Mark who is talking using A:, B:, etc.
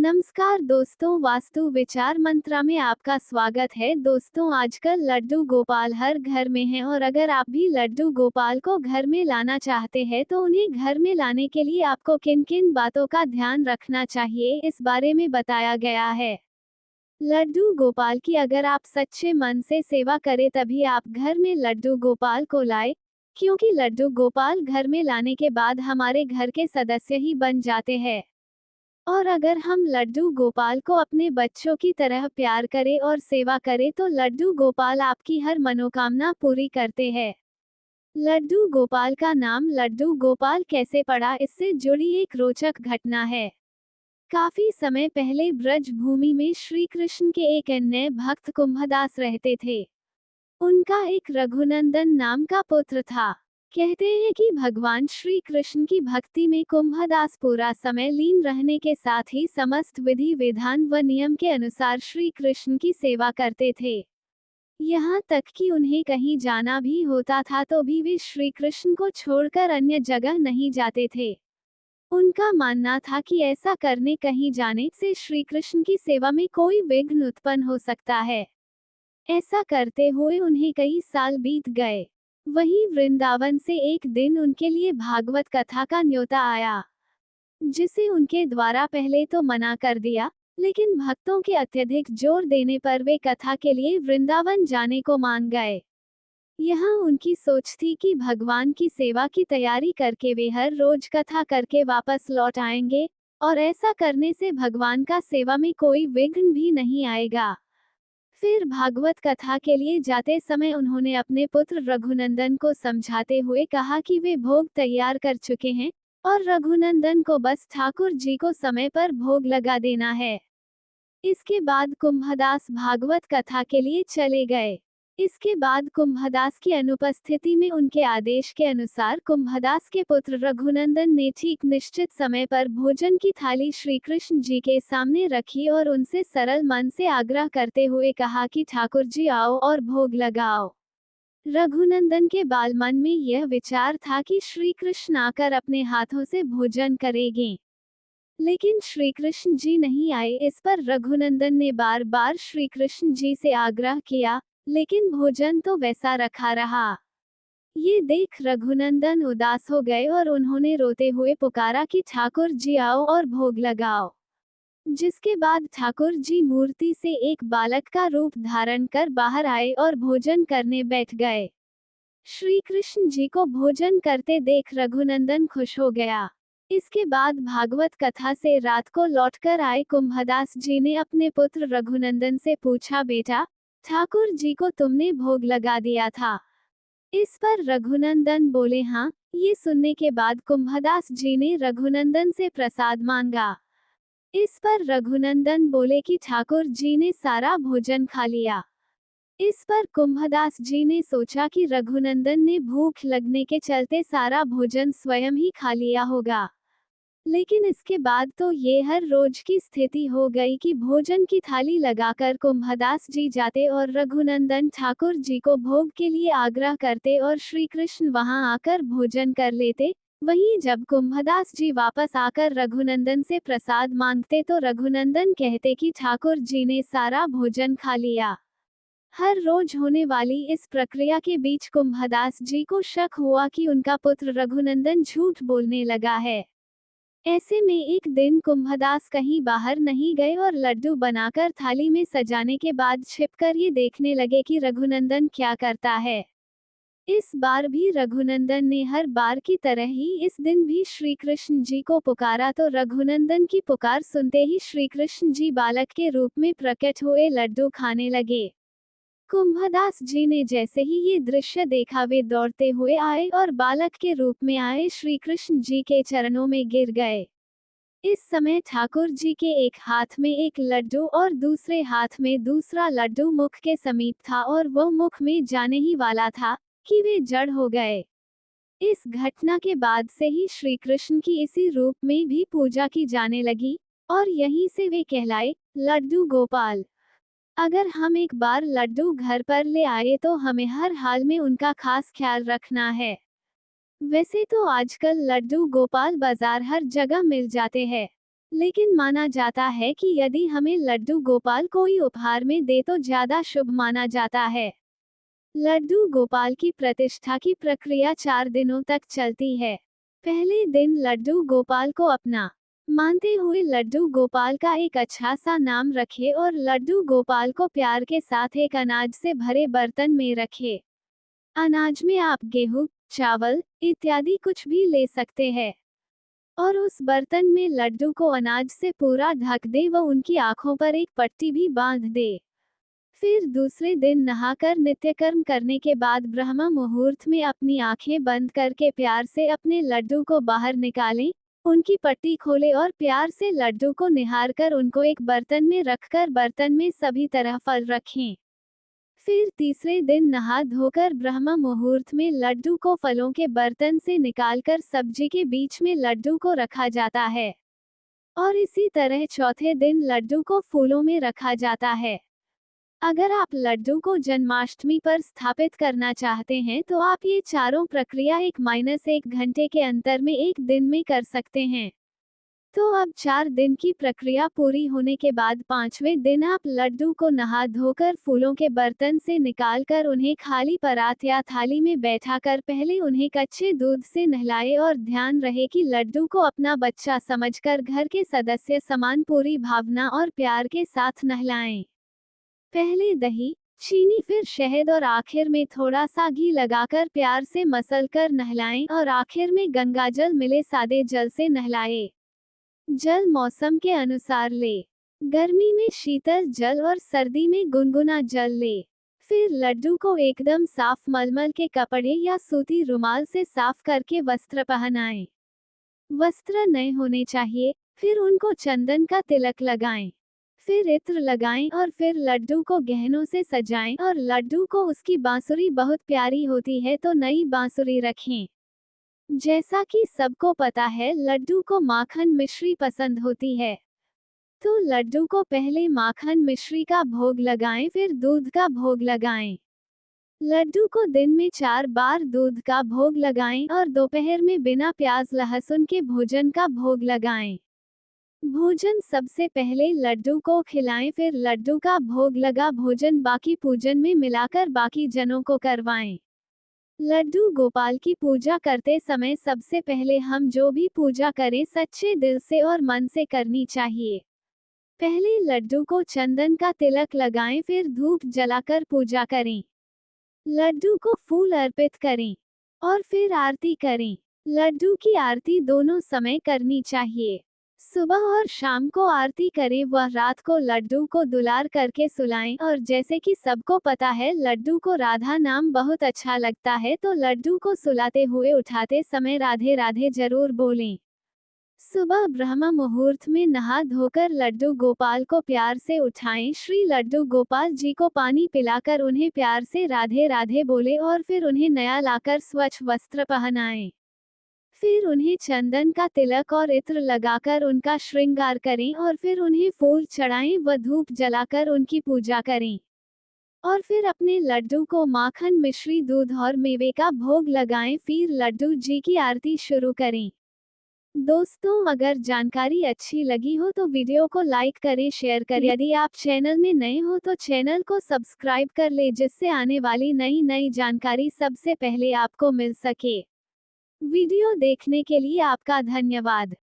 A: नमस्कार दोस्तों, वास्तु विचार मंत्रा में आपका स्वागत है। दोस्तों, आजकल लड्डू गोपाल हर घर में हैं और अगर आप भी लड्डू गोपाल को घर में लाना चाहते हैं तो उन्हें घर में लाने के लिए आपको किन किन बातों का ध्यान रखना चाहिए, इस बारे में बताया गया है। लड्डू गोपाल की अगर आप सच्चे मन से सेवा करें तभी आप घर में लड्डू गोपाल को लाए, क्योंकि लड्डू गोपाल घर में लाने के बाद हमारे घर के सदस्य ही बन जाते हैं। और अगर हम लड्डू गोपाल को अपने बच्चों की तरह प्यार करें और सेवा करें तो लड्डू गोपाल आपकी हर मनोकामना पूरी करते हैं। लड्डू गोपाल का नाम लड्डू गोपाल कैसे पड़ा, इससे जुड़ी एक रोचक घटना है। काफी समय पहले ब्रज भूमि में श्री कृष्ण के एक अन्य भक्त कुंभदास रहते थे। उनका एक रघुनंदन नाम का पुत्र था। कहते हैं कि भगवान श्री कृष्ण की भक्ति में कुंभदास पूरा समय लीन रहने के साथ ही समस्त विधि विधान व नियम के अनुसार श्री कृष्ण की सेवा करते थे। यहाँ तक कि उन्हें कहीं जाना भी होता था तो भी वे श्री कृष्ण को छोड़कर अन्य जगह नहीं जाते थे। उनका मानना था कि ऐसा करने कहीं जाने से श्री कृष्ण की सेवा में कोई विघ्न उत्पन्न हो सकता है। ऐसा करते हुए उन्हें कई साल बीत गए। वहीं वृंदावन से एक दिन उनके लिए भागवत कथा का न्योता आया, जिसे उनके द्वारा पहले तो मना कर दिया, लेकिन भक्तों के अत्यधिक जोर देने पर वे कथा के लिए वृंदावन जाने को मान गए। यहाँ उनकी सोच थी कि भगवान की सेवा की तैयारी करके वे हर रोज कथा करके वापस लौट आएंगे, और ऐसा करने से भगवान का सेवा में कोई विघ्न भी नहीं आएगा। फिर भागवत कथा के लिए जाते समय उन्होंने अपने पुत्र रघुनंदन को समझाते हुए कहा कि वे भोग तैयार कर चुके हैं और रघुनंदन को बस ठाकुर जी को समय पर भोग लगा देना है। इसके बाद कुंभदास भागवत कथा के लिए चले गए। इसके बाद कुंभदास की अनुपस्थिति में उनके आदेश के अनुसार कुंभदास के पुत्र रघुनंदन ने ठीक निश्चित समय पर भोजन की थाली श्री कृष्ण जी के सामने रखी और उनसे सरल मन से आग्रह करते हुए कहा कि ठाकुर जी आओ और भोग लगाओ। रघुनंदन के बाल मन में यह विचार था कि श्री कृष्ण आकर अपने हाथों से भोजन करेंगे, लेकिन श्री कृष्ण जी नहीं आए। इस पर रघुनंदन ने बार बार श्री कृष्ण जी से आग्रह किया, लेकिन भोजन तो वैसा रखा रहा। ये देख रघुनंदन उदास हो गए और उन्होंने रोते हुए पुकारा कि ठाकुर जी आओ और भोग लगाओ। जिसके बाद ठाकुर जी मूर्ति से एक बालक का रूप धारण कर बाहर आए और भोजन करने बैठ गए। श्री कृष्ण जी को भोजन करते देख रघुनंदन खुश हो गया। इसके बाद भागवत कथा से रात को लौटकर आए कुंभदास जी ने अपने पुत्र रघुनंदन से पूछा, बेटा, ठाकुर जी को तुमने भोग लगा दिया था? इस पर रघुनंदन बोले, हाँ। ये सुनने के बाद कुंभदास जी ने रघुनंदन से प्रसाद मांगा। इस पर रघुनंदन बोले कि ठाकुर जी ने सारा भोजन खा लिया। इस पर कुंभदास जी ने सोचा कि रघुनंदन ने भूख लगने के चलते सारा भोजन स्वयं ही खा लिया होगा। लेकिन इसके बाद तो ये हर रोज की स्थिति हो गई कि भोजन की थाली लगाकर कुंभदास जी जाते और रघुनंदन ठाकुर जी को भोग के लिए आग्रह करते और श्री कृष्ण वहां आकर भोजन कर लेते। वहीं जब कुंभदास जी वापस आकर रघुनंदन से प्रसाद मांगते तो रघुनंदन कहते कि ठाकुर जी ने सारा भोजन खा लिया। हर रोज होने वाली इस प्रक्रिया के बीच कुंभदास जी को शक हुआ कि उनका पुत्र रघुनंदन झूठ बोलने लगा है। ऐसे में एक दिन कुंभदास कहीं बाहर नहीं गए और लड्डू बनाकर थाली में सजाने के बाद छिपकर ये देखने लगे कि रघुनंदन क्या करता है। इस बार भी रघुनंदन ने हर बार की तरह ही इस दिन भी श्री कृष्ण जी को पुकारा तो रघुनंदन की पुकार सुनते ही श्री कृष्ण जी बालक के रूप में प्रकट हुए लड्डू खाने लगे। कुंभदास जी ने जैसे ही ये दृश्य देखा वे दौड़ते हुए आए और बालक के रूप में आए श्री कृष्ण जी के चरणों में गिर गए। इस समय ठाकुर जी के एक हाथ में एक लड्डू और दूसरे हाथ में दूसरा लड्डू मुख के समीप था और वह मुख में जाने ही वाला था कि वे जड़ हो गए। इस घटना के बाद से ही श्री कृष्ण की इसी रूप में भी पूजा की जाने लगी और यहीं से वे कहलाए लड्डू गोपाल। अगर हम एक बार लड्डू घर पर ले आए तो हमें हर हाल में उनका खास ख्याल रखना है। वैसे तो आजकल लड्डू गोपाल बाजार हर जगह मिल जाते हैं, लेकिन माना जाता है कि यदि हमें लड्डू गोपाल कोई उपहार में दे तो ज्यादा शुभ माना जाता है। लड्डू गोपाल की प्रतिष्ठा की प्रक्रिया 4 दिनों तक चलती है। पहले दिन लड्डू गोपाल को अपना मानते हुए लड्डू गोपाल का एक अच्छा सा नाम रखे और लड्डू गोपाल को प्यार के साथ एक अनाज से भरे बर्तन में रखे। अनाज में आप गेहूं, चावल इत्यादि कुछ भी ले सकते हैं और उस बर्तन में लड्डू को अनाज से पूरा ढक दे व उनकी आंखों पर एक पट्टी भी बांध दे। फिर दूसरे दिन नहाकर नित्यकर्म करने के बाद ब्रह्म मुहूर्त में अपनी आंखें बंद करके प्यार से अपने लड्डू को बाहर निकालें, उनकी पट्टी खोलें और प्यार से लड्डू को निहारकर उनको एक बर्तन में रखकर बर्तन में सभी तरह फल रखें। फिर तीसरे दिन नहा धोकर ब्रह्म मुहूर्त में लड्डू को फलों के बर्तन से निकालकर सब्जी के बीच में लड्डू को रखा जाता है और इसी तरह चौथे दिन लड्डू को फूलों में रखा जाता है। अगर आप लड्डू को जन्माष्टमी पर स्थापित करना चाहते हैं तो आप ये चारों प्रक्रिया 1-1 घंटे के अंतर में एक दिन में कर सकते हैं। तो अब 4 दिन की प्रक्रिया पूरी होने के बाद 5वें दिन आप लड्डू को नहा धोकर फूलों के बर्तन से निकालकर उन्हें खाली परात या थाली में बैठाकर पहले उन्हें कच्चे दूध से नहलाएं और ध्यान रहे कि लड्डू को अपना बच्चा समझकर घर के सदस्य समान पूरी भावना और प्यार के साथ नहलाएं। पहले दही, चीनी फिर शहद और आखिर में थोड़ा सा घी लगाकर प्यार से मसलकर नहलाएं और आखिर में गंगाजल मिले सादे जल से नहलाएं। जल मौसम के अनुसार ले। गर्मी में शीतल जल और सर्दी में गुनगुना जल ले। फिर लड्डू को एकदम साफ मलमल के कपड़े या सूती रुमाल से साफ करके वस्त्र पहनाएं। वस्त्र नए होने चाहिए। फिर उनको चंदन का तिलक लगाएं। फिर इत्र लगाएं और फिर लड्डू को गहनों से सजाएं और लड्डू को उसकी बांसुरी बहुत प्यारी होती है तो नई बांसुरी रखें। जैसा कि सबको पता है लड्डू को माखन मिश्री पसंद होती है, तो लड्डू को पहले माखन मिश्री का भोग लगाएं फिर दूध का भोग लगाएं। लड्डू को दिन में 4 बार दूध का भोग लगाएं और दोपहर में बिना प्याज लहसुन के भोजन का भोग लगाएं। भोजन सबसे पहले लड्डू को खिलाएं फिर लड्डू का भोग लगा भोजन बाकी पूजन में मिलाकर बाकी जनों को करवाएं। लड्डू गोपाल की पूजा करते समय सबसे पहले हम जो भी पूजा करें सच्चे दिल से और मन से करनी चाहिए। पहले लड्डू को चंदन का तिलक लगाएं फिर धूप जलाकर पूजा करें। लड्डू को फूल अर्पित करें और फिर आरती करें। लड्डू की आरती दोनों समय करनी चाहिए। सुबह और शाम को आरती करें वह रात को लड्डू को दुलार करके सुलाएं और जैसे कि सबको पता है लड्डू को राधा नाम बहुत अच्छा लगता है तो लड्डू को सुलाते हुए उठाते समय राधे राधे जरूर बोलें। सुबह ब्रह्म मुहूर्त में नहा धोकर लड्डू गोपाल को प्यार से उठाएं। श्री लड्डू गोपाल जी को पानी पिलाकर उन्हें प्यार से राधे राधे बोले और फिर उन्हें नया लाकर स्वच्छ वस्त्र पहनाएं। फिर उन्हें चंदन का तिलक और इत्र लगाकर उनका श्रृंगार करें और फिर उन्हें फूल चढ़ाएं व धूप जलाकर उनकी पूजा करें और फिर अपने लड्डू को माखन मिश्री दूध और मेवे का भोग लगाएं। फिर लड्डू जी की आरती शुरू करें। दोस्तों अगर जानकारी अच्छी लगी हो तो वीडियो को लाइक करें शेयर करें। यदि आप चैनल में नए हो तो चैनल को सब्सक्राइब कर ले जिससे आने वाली नई जानकारी सबसे पहले आपको मिल सके। वीडियो देखने के लिए आपका धन्यवाद।